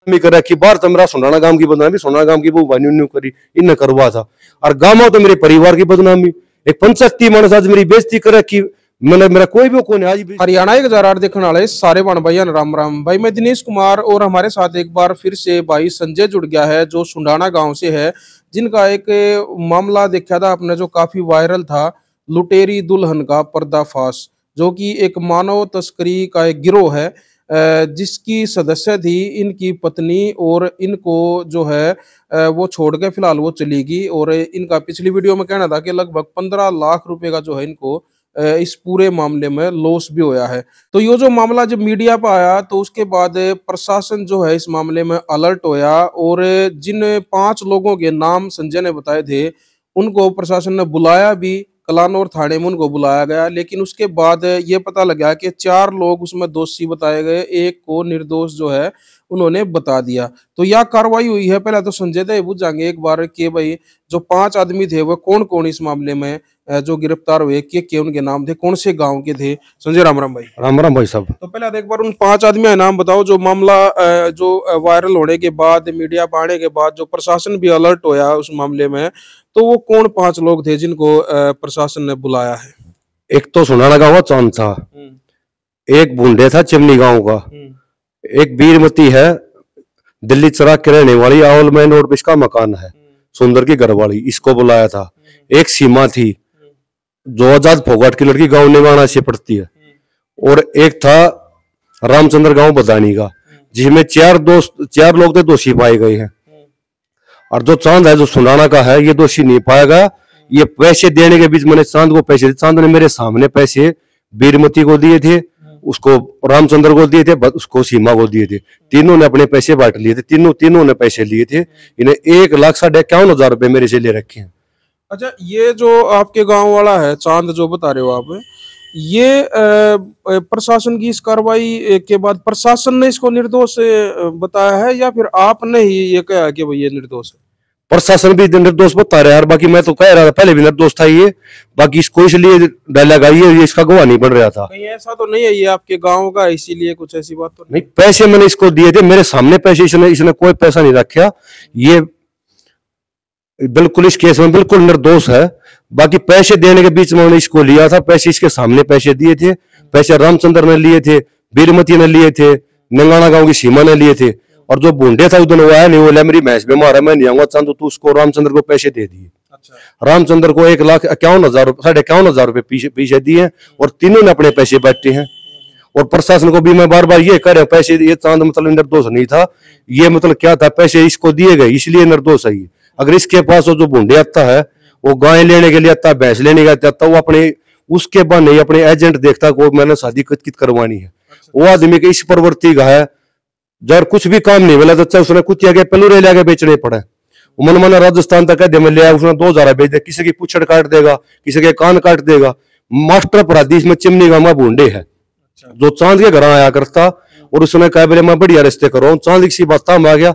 कर रखी बाहर तो मेरा सोनाना गांव की बदनामी, सोनाना गांव की वो न्यू करी इनने करवा था। और गांव में तो मेरे परिवार की बदनामी, एक पंचायती मानस आज मेरी बेइज्जती कर रखी, मैंने मेरा कोई भी कौन आज भी। हरियाणा 1008 देखने वाले सारे बन भाइयों राम राम। भाई मैं दिनेश कुमार और हमारे साथ एक बार फिर से भाई संजय जुड़ गया है जो सुंडाना गांव से है, जिनका एक मामला देखा था आपने जो काफी वायरल था, लुटेरी दुल्हन का पर्दाफाश, जो कि एक मानव तस्करी का एक गिरोह है जिसकी सदस्य थी इनकी पत्नी, और इनको जो है वो छोड़ के फिलहाल वो चली गई। और इनका पिछली वीडियो में कहना था कि लगभग 15 लाख रुपए का जो है इनको इस पूरे मामले में लॉस भी होया है। तो ये जो मामला जब मीडिया पर आया तो उसके बाद प्रशासन जो है इस मामले में अलर्ट होया, और जिन 5 लोगों के नाम संजय ने बताए थे उनको प्रशासन ने बुलाया भी, कलानौर थाने में उनको बुलाया गया। लेकिन उसके बाद ये पता लगा कि 4 लोग उसमें दोषी बताए गए, एक को निर्दोष जो है उन्होंने बता दिया। तो यह कार्रवाई हुई है। पहले तो संजय दे पूछेंगे एक बार कि भाई जो 5 आदमी थे वो कौन कौन इस मामले में जो गिरफ्तार हुए, के उनके नाम थे, कौन से गांव के थे। संजय राम राम भाई। राम राम भाई साहब। तो पहले एक बार उन 5 आदमी का नाम बताओ जो मामला जो वायरल होने के बाद, मीडिया पर आने के बाद जो प्रशासन भी अलर्ट होया उस मामले में, तो वो कौन 5 लोग थे जिनको प्रशासन ने बुलाया है। एक तो सोनाना गांव चांद था, एक बूंदे था चिमनी गांव का, एक बीरमती है दिल्ली चराग के रहने वाली, आवल मेन रोड पे इसका मकान है, सुंदर की घरवाली, इसको बुलाया था। एक सीमा थी जो आजाद फोगाट की लड़की, गांव निवाणा से पड़ती है। और एक था रामचंद्र गांव बदानी का, जिसमें 4 लोग थे दोषी पाए गए हैं। और जो चांद है जो सुनाना का है ये दोषी नहीं पाएगा। ये पैसे देने के बीच मैंने चांद को पैसे दिए, चांद ने मेरे सामने पैसे बीरमती को दिए थे, उसको रामचंद्र को दिए थे, उसको सीमा को दिए थे। तीनों ने अपने पैसे बांट लिए थे, तीनों ने पैसे लिए थे। इन्हें 1,51,50,000 रुपए मेरे से ले रखे हैं। अच्छा, ये जो आपके गांव वाला है चांद जो बता रहे हो आप, ये प्रशासन की इस कार्रवाई के बाद प्रशासन ने इसको निर्दोष बताया है या फिर आपने ही ये कहा कि भाई ये निर्दोष है? प्रशासन भी निर्दोष बता रहा है यार, बाकी मैं तो कह रहा था पहले भी निर्दोष था ये, बाकी इसको इसलिए डाला गया ये इसका गवाह नहीं बन रहा था। कहीं ऐसा तो नहीं है ये आपके गांव का, इसीलिए कुछ ऐसी बात तो नहीं? पैसे मैंने इसको दिए थे, मेरे सामने पैसे, इसने कोई पैसा नहीं रखा। ये बिल्कुल इस केस में बिल्कुल निर्दोष है। बाकी पैसे देने के बीच में मैंने इसको लिया था, पैसे इसके सामने पैसे दिए थे, पैसे रामचंद्र ने लिए थे, बीरमती ने लिए थे, नंगाना गांव की सीमा ने लिए थे। और जो बूंदे था उधर वो आया नहीं, बोला मेरी भैंस बीमार है मैं नहीं आऊंगा, चांद तू उसको रामचंद्र को पैसे दे दिए। अच्छा। रामचंद्र को 1,51,000 5,51,000 रुपए पीछे दिए, और तीनों ने अपने पैसे बैठे हैं। और प्रशासन को भी मैं बार बार ये कह रहा हूं, पैसे ये चांद मतलब निर्दोष नहीं था, ये मतलब क्या था, पैसे इसको दिए गए इसलिए निर्दोष है। अगर इसके पास जो बूंदे आता है वो गाय लेने के लिए आता है, भैंस लेने के लिए आता है, वो अपने उसके बाद नहीं अपने एजेंट देखता को मैंने शादी कित करवानी है। वो आदमी के इस प्रवृत्ति का है, जब कुछ भी काम नहीं मिला तो उसने कुछ आगे पेलूरे ले आगे बेचने पड़े। मन मन राजस्थान तक दे में ले आया, उसने 2,000 बेच दिया, किसी की पुछड़ काट देगा, किसी के कान काट देगा। मास्टर अपराधी इसमें चिमनी गांव में बूंदे है जो चांद के घर आया करता, और उसने कहा बोले मैं बढ़िया रिश्ते करो, चांद की बात में आ गया,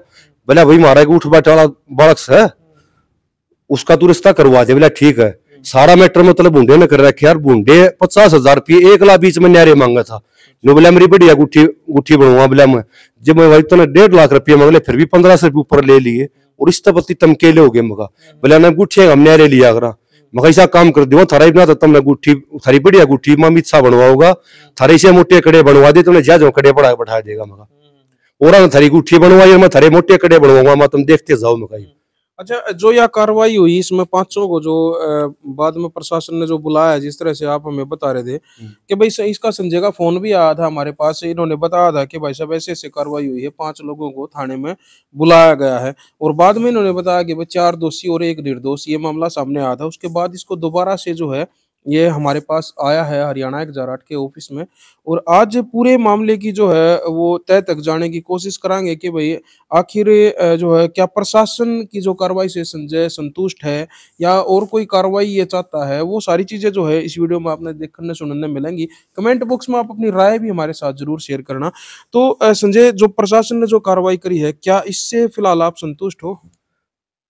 बोला भाई मारा उठ बैठा वाला बालक है उसका तू रिश्ता करवा दे। बोला ठीक है। सारा मैटर मतलब बूंदे ने कर रखे यार, बूंदे 50,000 रुपये 1 लाख बीच में न्यारे मांगा था। बोला मेरी बढ़िया गुट्ठी बनवा, बोला मैं जब मैं भाई तुमने 1.5 लाख रुपये मांगले फिर भी 1500 रुपये ऊपर ले लिए, और इस तपति तमकेले हो गए। मगा बोला ना गुट्ठी हम न्यारे लिया करा, मैं ऐसा काम कर दो थारा बना तुमने गुट्ठी, थारी बढ़िया गुट्ठी मामित सा बनवाओगा, थारे से मोटे कड़े बनवा दे, तुमने ज्यादा कड़े बढ़ा बैठा देगा। मगा और थारी गुट्ठी बनवाई, मैं थारे मोटे कड़े बनवाऊंगा, मैं तुम देखते जाओ। मगा अच्छा, जो यह कार्रवाई हुई इसमें 5 को जो बाद में प्रशासन ने जो बुलाया, जिस तरह से आप हमें बता रहे थे कि भाई इसका संजय का फोन भी आया था हमारे पास, इन्होंने बताया था कि भाई साहब ऐसे ऐसे कार्रवाई हुई है, 5 लोगों को थाने में बुलाया गया है। और बाद में इन्होंने बताया कि भाई 4 दोषी और 1 निर्दोष, ये मामला सामने आया था। उसके बाद इसको दोबारा से जो है ये हमारे पास आया है हरियाणा 1008 के ऑफिस में, और आज पूरे मामले की जो है वो तह तक जाने की कोशिश कराएंगे कि भाई आखिर जो है क्या प्रशासन की जो कार्रवाई से संजय संतुष्ट है या और कोई कार्रवाई ये चाहता है। वो सारी चीजें जो है इस वीडियो में आपने देखने सुनने मिलेंगी। कमेंट बॉक्स में आप अपनी राय भी हमारे साथ जरूर शेयर करना। तो संजय, जो प्रशासन ने जो कार्रवाई करी है, क्या इससे फिलहाल आप संतुष्ट हो?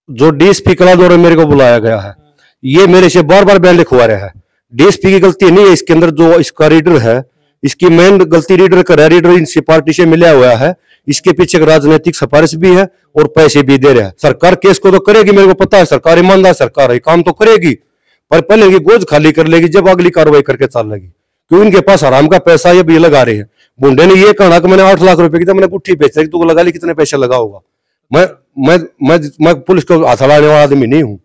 जो डीएसपी कलानौर मेरे को बुलाया गया है, ये मेरे से बार बार बयान लिखवा रहा है। डीएसपी की गलती नहीं है इसके अंदर, जो इसका रीडर है इसकी मेन गलती रीडर का है, रीडर इनसे पार्टी से मिला हुआ है, इसके पीछे एक राजनीतिक सिफारिश भी है और पैसे भी दे रहा है। सरकार केस को तो करेगी, मेरे को पता है, सरकार ईमानदार सरकार है, काम तो करेगी, पर पहले इनकी गोद खाली कर लेगी जब अगली कार्रवाई करके चल लेगी, क्यों इनके पास आराम का पैसा ये भी लगा रहे हैं। बुंडे ने ये कहा कि मैंने 8 लाख रुपए की तो मैंने गुट्ठी बेच तू लगा ली, कितने पैसे लगा होगा। मैं पुलिस को हाथ लाने वाला आदमी नहीं हूँ,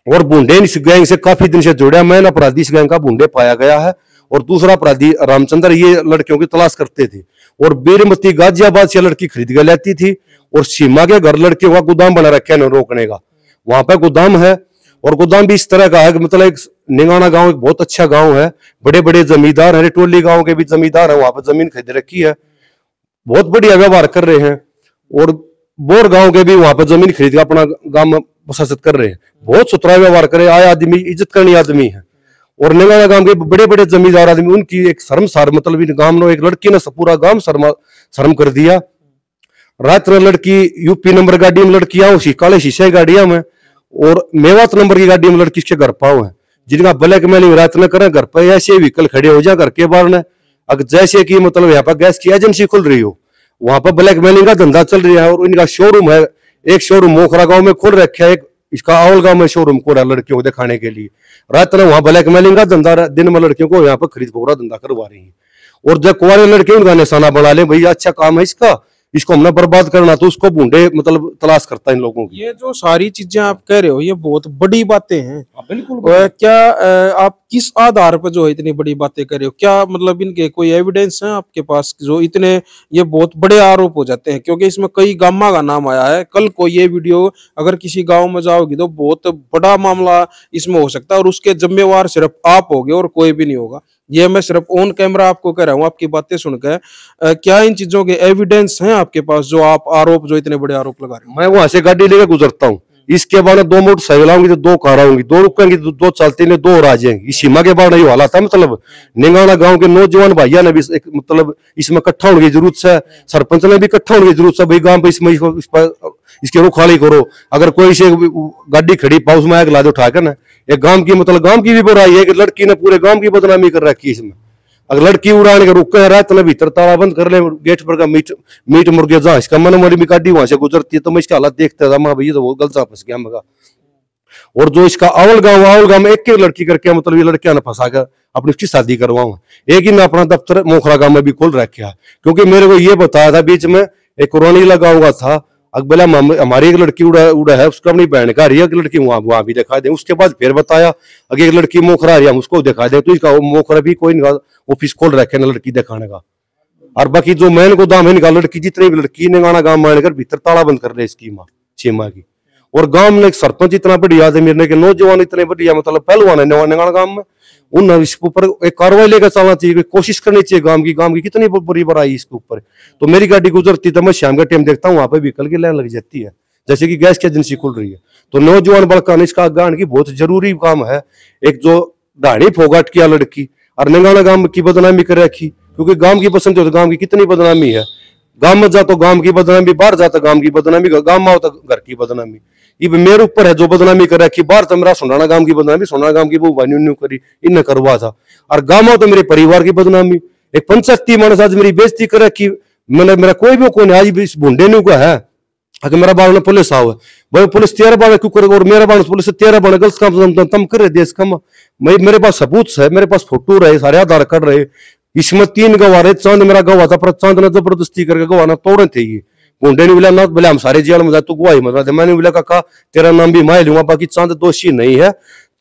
और बुंडे इस गैंग से काफी दिन से जुड़ा, मैन अपराधी इस गैंग का बुंडे पाया गया है, और दूसरा अपराधी रामचंद्र ये लड़कियों की तलाश करते थे, और बीरमती गाजियाबाद से लड़की खरीद के लाती थी, और सीमा के घर लड़कियों का गोदाम बना रखा है रोकने का, वहां पे गोदाम है, और गोदाम भी इस तरह का है कि मतलब एक निंगाना गांव एक बहुत अच्छा गांव है, बड़े बड़े जमींदार है, टोली गांव के भी जमींदार है, वहां पर जमीन खरीद रखी है, बहुत बढ़िया व्यवहार कर रहे हैं, और बोर गांव के भी वहां पर जमीन खरीद के अपना गांव में प्रशासित कर रहे हैं, बहुत सुथरा व्यवहार करे, आया आदमी इज्जत करनी आदमी है। और निंगाना गांव के बड़े बड़े जमींदार आदमी, उनकी एक शर्मसार मतलब इन गांव में एक लड़की ने पूरा गांव शर्म कर दिया। रात में लड़की यूपी नंबर गाड़ी में लड़की आओ काले शीशे गाड़िया में, और मेवात नंबर की गाड़ी में लड़की इसके घर पाओ है, जिनका ब्लैकमेलिंग रात में करें, घर पर ऐसे व्हीकल खड़े हो जाए घर के बाहर ने, अगर जैसे कि मतलब यहाँ पर गैस की एजेंसी खुल रही हो, वहां पर ब्लैकमेलिंग का धंधा चल रहा है। और इनका शोरूम है, एक शोरूम मोखरा गांव में खोल रखा है, एक इसका आवल गांव में शोरूम खोला लड़कियों को दिखाने के लिए, रात में वहां ब्लैकमेलिंग का धंधा, दिन में लड़कियों को यहाँ पर खरीद फोकरा धंधा करवा रही है। और जब कुआरे लड़के उनका निशाना बना ले, भैया अच्छा काम है इसका, इसको हमने बर्बाद करना, तो उसको बूंदे मतलब तलाश करता है इन लोगों की। ये जो सारी चीजें आप कह रहे हो ये बहुत बड़ी बातें हैं। बिल्कुल। क्या आप किस आधार पर जो है इतनी बड़ी बातें कर रहे हो? क्या मतलब इनके कोई एविडेंस है आपके पास जो इतने ये बहुत बड़े आरोप हो जाते हैं? क्योंकि इसमें कई गामा का नाम आया है, कल को ये वीडियो अगर किसी गांव में जाओगी तो बहुत बड़ा मामला इसमें हो सकता है, और उसके जिम्मेवार सिर्फ आप होगे और कोई भी नहीं होगा। ये मैं सिर्फ ऑन कैमरा आपको कह रहा हूँ, आपकी बातें सुनकर। क्या इन चीजों के एविडेंस हैं आपके पास जो आप आरोप जो इतने बड़े आरोप लगा रहे हो? मैं वहां से गाड़ी लेकर गुजरता हूँ, इसके बाद 2 मोटरसाइकिल आऊंगी तो 2 कार आऊंगी, 2 रुकेंगी तो 2 चलती ने 2 और आ जाएंगी। इस सीमा के बाद नहीं वाला था, मतलब निंगाना गांव के नौजवान भाइया ने भी मतलब इसमें इकट्ठा होने की जरूरत है, सरपंच ने भी इकट्ठा होने की जरूरत है, भाई गांव पे इसमें इसके रुखाली करो। अगर कोई से गाड़ी खड़ी पाउस में आग ला दो उठाकर ना, एक गांव की मतलब गांव की भी बुराई है कि लड़की ने पूरे गांव की बदनामी कर रखी है इसमें। अगर लड़की उड़ाने के रुके है रात में भीतर ताला बंद कर ले, गेट पर का मीट मुर्गे जहां इसका मन मरी में गाड़ी वहां से गुजरती है, तो मैं इसका हालत देखता था, मैं भैया तो वो गलत फंस गया मगा। और जो इसका आवल गांव में एक लड़की करके मतलब ये लड़कियां ने फंसा कर अपनी उसकी शादी करवाऊंगा। एक ही ने अपना दफ्तर मोखरा गांव में भी खोल रखा है, क्योंकि मेरे को ये बताया था बीच में एक कोरोनी लगाऊंगा था, अकबला हमारी एक लड़की उड़ा है, उसका अपनी बहन का रही है, एक लड़की वहां भी दिखा दे। उसके बाद फिर बताया अगर एक लड़की मोखरा आ रही है हम उसको दिखा दे, तो इसका मोखरा भी कोई ऑफिस खोल रखे ना लड़की दिखाने का। और बाकी जो मैन गोदाम है इनका लड़की जितनी भी लड़की निगाना गांव मारकर भीतर ताला बंद कर ले इसकी माँ सीमा की। और गांव में एक सरपंच इतना बढ़िया आदमी ने के नौजवान इतने बढ़िया मतलब पहलवान है निगाना गांव में, उन इसके ऊपर एक कार्रवाई लेकर चलना चाहिए, कोशिश करनी चाहिए गांव की कितनी बुरी बुराई इसके ऊपर। तो मेरी गाड़ी गुजरती तो मैं शाम का टाइम देखता हूँ वहां पे व्हीकल की लाइन लग जाती है, जैसे कि गैस की एजेंसी खुल रही है। तो नौजवान बड़का इसका गांव की बहुत जरूरी काम है। एक जो दाढ़ी फोगाट किया लड़की और निगाना गांव की बदनामी कर रखी, क्योंकि गांव की पसंद हो तो गांव की कितनी बदनामी है। गांव में जा तो गांव की बदनामी, बाहर जाता गांव की बदनामी, गांव में आओ तो घर की बदनामी। ये मेरे ऊपर है जो बदनामी कर रखी। बाहर तो मेरा सोनाना गांव की बदनामी, सोनाना गांव की वो बानी करी इन करवा था, और गांव में तो मेरे परिवार की बदनामी। एक पंचायती मानस आज मेरी बेइज्जती कर रखी, मैंने मेरा कोई भी कौन आज भी इस भूडे ने है। अगर मेरा बाल पुलिस आओ भाई पुलिस 13 बार क्यों करे, और मेरा बाल पुलिस 13 बार गलत काम तम कर रहे देश का। मेरे पास सबूत है, मेरे पास फोटो रहे, सारे आधार कार्ड रहे। इसमें 3 गवाह रहे, चांद मेरा गवाह था, पर चांद ने जबरदस्ती करके गवाह ना तोड़े थे। ये गुंडे ने बोला ना बोले हम सारे जेल में जाए तो गवाही मत दे। मैंने बोला काका तेरा नाम भी मैं लूंगा, बाकी चांद दोषी नहीं है।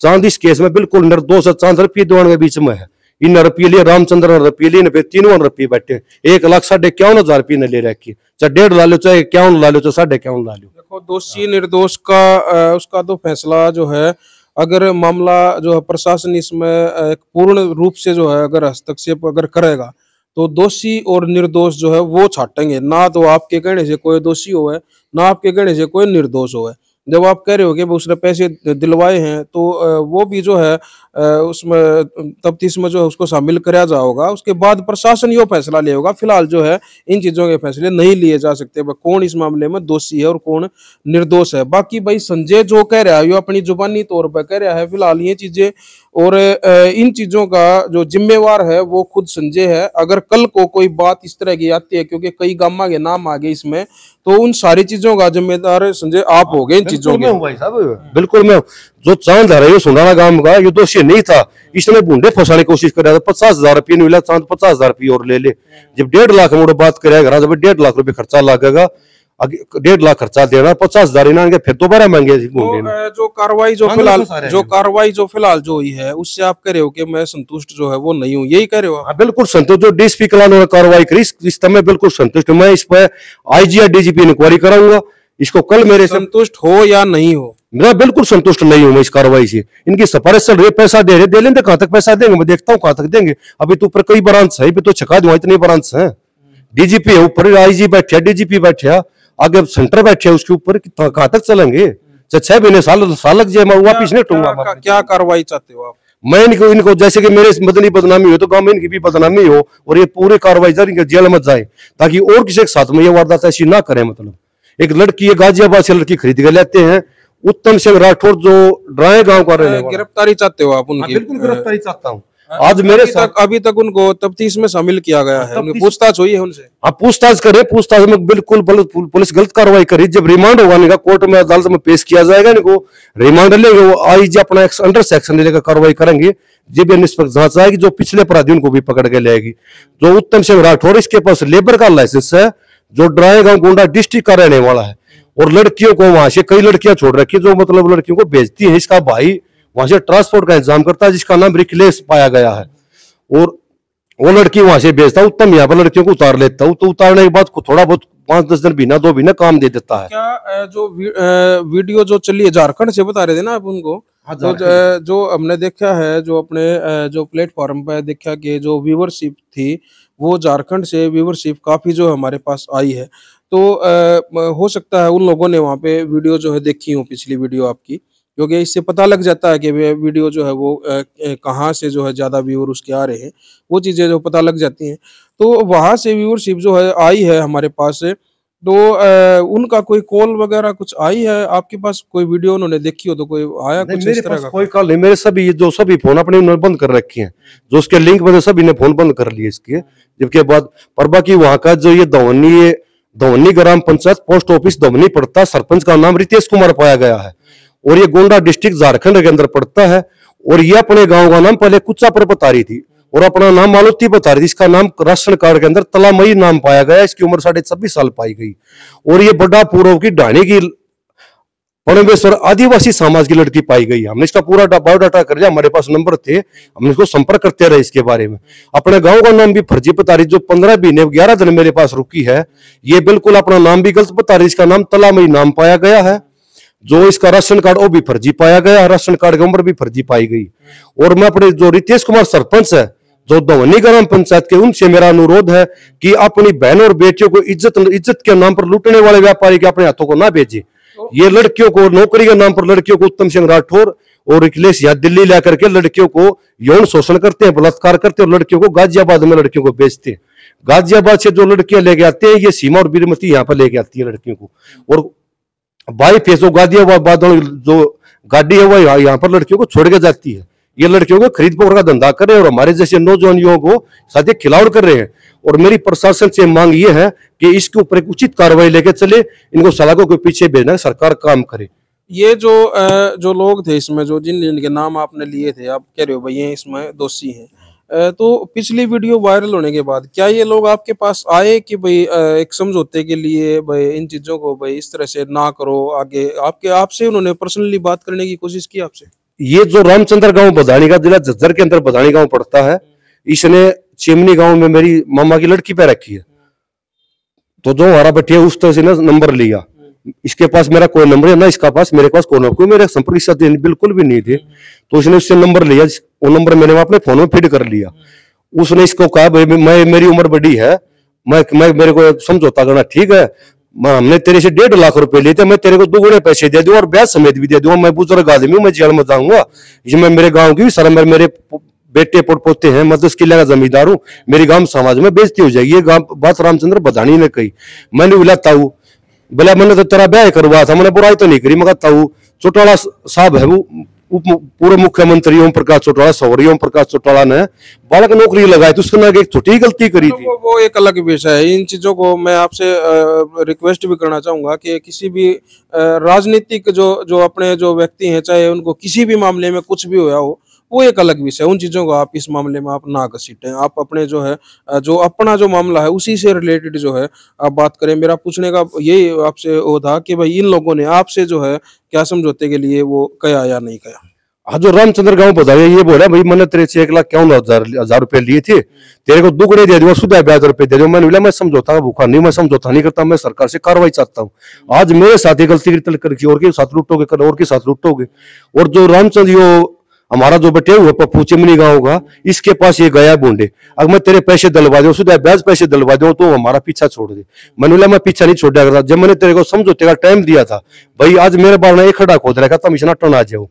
चांद इस केस में बिल्कुल निर्दोष है। चांद रुपये दीवान के बीच में है। इन रुपये लिए रामचंद्र ने रुपये लिए, तीनों रुपये बैठे 1,51,000 रुपये ने ले रखी, चाहे 1.5 ला लो, चाहे 51 ला लो, चाहे 51.5 ला लो। देखो दोषी निर्दोष का उसका तो फैसला जो है, अगर मामला जो है प्रशासन इसमें एक पूर्ण रूप से जो है अगर हस्तक्षेप अगर करेगा तो दोषी और निर्दोष जो है वो छाटेंगे। ना तो आपके कहने से कोई दोषी होए, ना आपके कहने से कोई निर्दोष होए। जब आप कह रहे हो कि वो उसने पैसे दिलवाए हैं तो वो भी जो है उसमें तफ्तीश में जो है उसको शामिल कराया जाएगा। उसके बाद प्रशासन ये फैसला लेगा। फिलहाल जो है इन चीजों के फैसले नहीं लिए जा सकते भाई कौन इस मामले में दोषी है और कौन निर्दोष है। बाकी भाई संजय जो कह रहा है वो अपनी जुबानी तौर पर कह रहा है फिलहाल ये चीजें, और इन चीजों का जो जिम्मेवार है वो खुद संजय है। अगर कल को कोई बात इस तरह की आती है, क्योंकि कई गामा के नाम आ गए इसमें, तो उन सारी चीजों का जिम्मेदार संजय आप हो गए इन चीजों के। भाई साहब बिल्कुल मैं जो चांद है ये सुंडाना गांव का ये दोषी नहीं था, इसने बूंदे फंसाने की कोशिश कर रहा था। 50,000 रुपये नहीं मिला, चांद 50,000 रुपये और ले ले। जब 1.5 लाख मोड़ो बात करेगा जब 1.5 लाख रुपये खर्चा लगेगा, 1.5 लाख खर्चा देना, 50,000 इन्हें फिर दोबारा मांगे। तो जो कार्रवाई जो फिलहाल जो हुई है उससे आप कह रहे हो कि मैं संतुष्ट जो है वो नहीं हूँ, यही कह रहे हो आप? बिल्कुल संतुष्ट। जो डीएसपी कलान ने कार्रवाई करी इस समय बिल्कुल संतुष्ट। मैं इस पर आईजी या डीजीपी इंक्वायरी कराऊंगा। इसको कल मेरे संतुष्ट हो या नहीं हो? मैं बिल्कुल संतुष्ट नहीं हूं मैं इस कार्रवाई से। इनकी सिफारिश चल रही है, पैसा दे रहे, दे लेंगे। कहां तक पैसा देंगे मैं देखता हूं कहां तक देंगे। अभी तो ऊपर कई ब्रांच है, तो छका दूंगा, इतनी ब्रांच है। डीजीपी है ऊपर, आईजी बैठे, डीजीपी बैठे, आगे सेंटर बैठे उसके ऊपर, कहां तक चलेंगे? 6 महीने साल लग जाए, मैं वापिस नहीं टूंगा। क्या कार्रवाई चाहते हो आप? मैं इनको जैसे कि मेरे मदनी बदनामी हो तो गांव में इनकी भी बदनामी हो, और ये पूरी कार्रवाई जेल में जाए, ताकि और किसी के साथ में ये वारदात ऐसी ना करें। मतलब एक लड़की है गाजियाबाद से लड़की खरीद कर लेते हैं, उत्तम सिंह राठौर जो ड्राए गांव का रहने वाला। गिरफ्तारी चाहते हो आप उनकी? बिल्कुल गिरफ्तारी चाहता हूँ। आज मेरे साथ अभी तक उनको तफ्तीश में शामिल किया गया है, उनकी पूछताछ हुई है उनसे? आप पूछताछ करें, पूछताछ में बिल्कुल पुलिस गलत कार्रवाई करी। जब रिमांड होगा इनका कोर्ट में अदालत में पेश किया जाएगा, इनको रिमांड लेंगे, वो आईजी अपना अंडर सेक्शन लेकर कार्रवाई करेंगे। जब ये निष्पक्ष जांच आएगी, जो पिछले अपराधी उनको भी पकड़ के लेगी। जो उत्तम सिंह राठौर, इसके पास लेबर का लाइसेंस है, जो ड्राएगांव गोंडा डिस्ट्रिक्ट का रहने वाला है, और लड़कियों को वहां से कई लड़कियां छोड़ रखी जो मतलब लड़कियों को बेचती है। इसका भाई वहां से ट्रांसपोर्ट का इंतजाम करता है, जिसका नाम रिकलेश पाया गया है, और वो लड़की वहां से बेचता है। उत्तम यहाँ पर लड़कियों को उतार लेता हूँ, तो उतारने के बाद थोड़ा बहुत 5-10 दिन महीना 2 महीना काम दे देता है। क्या जो वीडियो जो चली है झारखंड से बता रहे थे ना आप उनको? हाँ, तो जो हमने देखा है, जो अपने जो प्लेटफॉर्म पे देखा कि जो व्यूवरशिप थी वो झारखंड से व्यूवरशिप काफी जो हमारे पास आई है। तो हो सकता है उन लोगों ने वहाँ पे वीडियो जो है देखी हो, पिछली वीडियो आपकी, क्योंकि इससे पता लग जाता है कि वीडियो जो है वो कहाँ से जो है ज्यादा व्यूअर उसके आ रहे हैं, वो चीजें जो पता लग जाती हैं। तो वहां से व्यूअरशिप जो है आई है हमारे पास से। तो उनका कोई कॉल वगैरह कुछ आई है आपके पास? कोई वीडियो उन्होंने देखी हो तो कोई आया कुछ इस तरह का? कोई कॉल नहीं। मेरे सभी जो सभी फोन अपने उन्होंने बंद कर रखे हैं, जो उसके लिंक बने सभी ने फोन बंद कर लिए इसके। जबकि बाद पर बाकी वहां का जो ये धवनी ग्राम पंचायत पोस्ट ऑफिस धवनी पड़ता, सरपंच का नाम रितेश कुमार पाया गया है, और ये गोंडा डिस्ट्रिक्ट झारखंड के अंदर पड़ता है। और ये अपने गांव का नाम पहले कुचा पर बता रही थी, और अपना नाम मालूती बता रही थी। इसका नाम राशन कार्ड के अंदर तलामई नाम पाया गया। इसकी उम्र 26.5 साल पाई गई, और ये बड़ा पूर्व की ढाणी की परमेश्वर आदिवासी समाज की लड़की पाई गई। हमने इसका पूरा बायोडाटा कर लिया, हमारे पास नंबर थे, हमने इसको संपर्क करते रहे इसके बारे में। अपने गांव का नाम भी फर्जी बता रही, जो 15 महीने 11 दिन मेरे पास रुकी है, ये बिल्कुल अपना नाम भी गलत बता रही। इसका नाम तलामई नाम पाया गया है। जो इसका राशन कार्ड वो भी फर्जी पाया गया, राशन कार्ड की उम्र भी फर्जी पाई गई। और मैं अपने जो रितेश कुमार सरपंच है जो धवनी ग्राम पंचायत के, उनसे मेरा अनुरोध है कि अपनी बहन और बेटियों को इज्जत के नाम पर लूटने वाले व्यापारी के अपने हाथों को ना भेजे। ये लड़कियों को नौकरी के नाम पर लड़कियों को उत्तम सिंह राठौर और अखिलेश यहाँ दिल्ली ला करके लड़कियों को यौन शोषण करते हैं, बलात्कार करते हैं, और लड़कियों को गाजियाबाद में लड़कियों को बेचते हैं। गाजियाबाद से जो लड़कियां लेके आते हैं, ये सीमा और बीरमती यहाँ पर लेके आती है लड़कियों को, और बाई फेस गाजियाबाद जो गाड़ी है वो यहाँ पर लड़कियों को छोड़ के जाती है। ये लड़कियों को खरीद पकड़ का धंधा कर रहे हैं, और हमारे जैसे नौजवान युवाओं को साथ खिलाड़ कर रहे हैं। और मेरी प्रशासन से मांग ये है कि इसके ऊपर एक उचित कार्रवाई लेके चले, इनको सलाखों के पीछे भेजना, सरकार काम करे। ये जो लोग थे इसमें, जो जिनके नाम आपने लिए थे, आप कह रहे हो भाई ये इसमें दोषी हैं, तो पिछली वीडियो वायरल होने के बाद क्या ये लोग आपके पास आए कि भाई एक समझौते के लिए भाई इन चीजों को भाई इस तरह से ना करो आगे, आपसे उन्होंने पर्सनली बात करने की कोशिश की आपसे? ये जो रामचंद्र गांव बधानी का जिला झज्जर के अंदर बधानी गांव पड़ता है, इसने चिमनी गांव में मेरी मामा की लड़की पे रखी है। तो जो हमारा बैठे उस तरह से ना नंबर लिया, इसके पास मेरा कोई नंबर है ना, इसका पास मेरे पास कोई नंबर, मेरे संपर्क साथ बिल्कुल भी नहीं थे। तो उसने उससे नंबर लिया, वो नंबर मैंने अपने फोन में फीड कर लिया। उसने इसको कहा भाई मेरी उम्र बड़ी है, मैं मेरे को समझौता करना ठीक है, हमने तेरे से 1.5 लाख रुपए लिए थे, मैं तेरे को 2 गुने पैसे दे दूं और ब्याज समेत भी दे दूंगा। मैं बुजुर्ग आदमी हूं, मैं जेल में जाऊंगा। ये मैं मेरे गांव की शर्म है, मेरे बेटे पोते हैं, मैं 10 किले का जमींदार हूँ। मेरी गांव समाज में बेइज्जती हो जाएगी। ये गांव बात रामचंद्र बधानी ने कही। मैंने बुलाता हूँ, बोला मैंने तो तेरा ब्याह करवाया था, मैंने बुराई तो नहीं करी। मैं कहता हूँ चौटाला साहब है वो पूर्व मुख्यमंत्री ओम प्रकाश चौटाला, सौरी ओम प्रकाश चौटाला ने बालक नौकरी लगाई तो उसने एक छोटी गलती करी थी। वो एक अलग विषय है। इन चीजों को मैं आपसे रिक्वेस्ट भी करना चाहूंगा कि किसी भी राजनीतिक जो अपने जो व्यक्ति हैं, चाहे उनको किसी भी मामले में कुछ भी होया हो, वो एक अलग विषय है। उन चीजों को आप इस मामले में आप ना घसीटें। आप अपने जो है जो अपना जो मामला है उसी से रिलेटेड जो है आप बात करें। मेरा पूछने का यही आपसे वो था कि भाई इन लोगों ने आपसे जो है क्या समझौते के लिए वो कहा या नहीं कहा। हाँ, जो रामचंद्र गांव बताया ये बोला भाई मैंने तेरे से 1,51,000 रुपए लिए थे, तेरे को 2 गुने दे दूंगा, सुधा ब्याज रुपए दे दूंगा। मैंने बोला मैं समझौता का भूखा नहीं, मैं समझौता नहीं करता, मैं सरकार से कार्रवाई चाहता हूँ। आज मेरे साथ ही गलती करके और के साथ लूटोगे, कल और के साथ लूटोगे। और जो रामचंद्र यो हमारा जो बटे हुआ पप्पू चिमनी गांव का, इसके पास ये गया बूंदे, अगर मैं तेरे पैसे दिलवा दूं, सुधा ब्याज पैसे दिलवा दूं तो हमारा पीछा छोड़ दे। मैंने बोला मैं पीछा नहीं छोड़ा करता। जब मैंने तेरे को समझौते का टाइम दिया था, भाई आज मेरे बाल ने एक खड़ा खोद रखा, तुम इतना टन आ जाओ।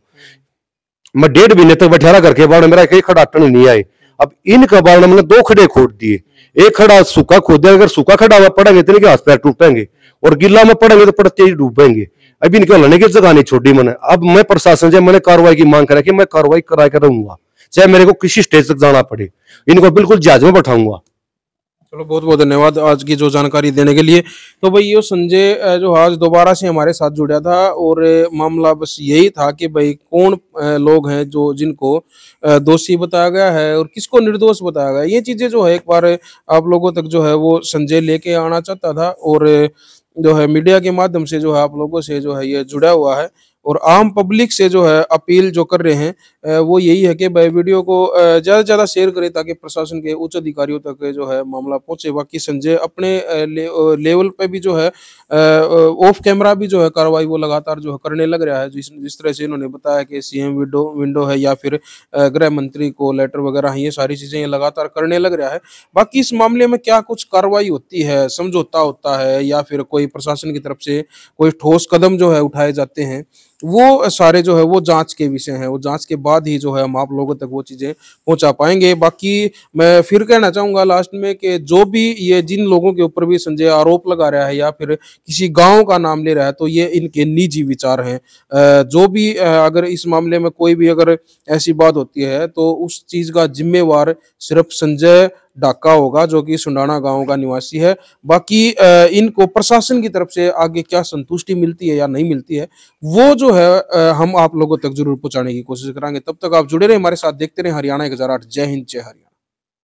मैं 1.5 महीने तक बैठा करके बाल मेरा एक खड़ा टन नहीं आए। अब इनका बाल मैंने 2 खड़े खोद दिए, एक खड़ा सूखा खोद दिया। अगर सूखा खड़ा हुआ पड़ेंगे तो इनके हाथ पैर टूटेंगे, और गिल्ला में पड़ेंगे तो पड़ते ही डूबेंगे। अभी इनके हलने की जगह नहीं छोड़ी मैंने। अब मैं प्रशासन से मैंने कार्रवाई की मांग करा कि मैं कार्रवाई करा कर रहूंगा, चाहे मेरे को किसी स्टेज तक जाना पड़े। इनको बिल्कुल जहाज में बैठाऊंगा। चलो बहुत बहुत धन्यवाद आज की जो जानकारी देने के लिए। तो भाई ये संजय जो आज दोबारा से हमारे साथ जुड़ा था, और मामला बस यही था कि भाई कौन लोग हैं जो जिनको दोषी बताया गया है और किसको निर्दोष बताया गया। ये चीजें जो है एक बार आप लोगों तक जो है वो संजय लेके आना चाहता था, और जो है मीडिया के माध्यम से जो है आप लोगों से जो है ये जुड़ा हुआ है, और आम पब्लिक से जो है अपील जो कर रहे हैं वो यही है कि भाई वीडियो को ज़्यादा से ज़्यादा शेयर करें ताकि प्रशासन के उच्च अधिकारियों तक जो है मामला पहुंचे। बाकी संजय अपने लेवल पे भी जो है ऑफ कैमरा भी जो है कार्रवाई वो लगातार जो है करने लग रहा है। जिस तरह से इन्होंने बताया कि सीएम विंडो है या फिर गृह मंत्री को लेटर वगैरह, ये सारी चीज़ें ये लगातार करने लग रहा है। बाकी इस मामले में क्या कुछ कार्रवाई होती है, समझौता होता है या फिर कोई प्रशासन की तरफ से कोई ठोस कदम जो है उठाए जाते हैं, वो सारे जो है वो जांच के विषय हैं। वो जांच के बाद ही जो है हम आप लोगों तक वो चीजें पहुंचा पाएंगे। बाकी मैं फिर कहना चाहूंगा लास्ट में कि जो भी ये जिन लोगों के ऊपर भी संजय आरोप लगा रहा है या फिर किसी गांव का नाम ले रहा है, तो ये इनके निजी विचार हैं। जो भी अगर इस मामले में कोई भी अगर ऐसी बात होती है तो उस चीज का जिम्मेवार सिर्फ संजय डाका होगा जो कि सुंडाना गांव का निवासी है। बाकी इनको प्रशासन की तरफ से आगे क्या संतुष्टि मिलती है या नहीं मिलती है, वो जो है हम आप लोगों तक जरूर पहुंचाने की कोशिश करेंगे। तब तक आप जुड़े रहे हमारे साथ, देखते रहे हरियाणा 1008। जय हिंद, जय हरियाणा।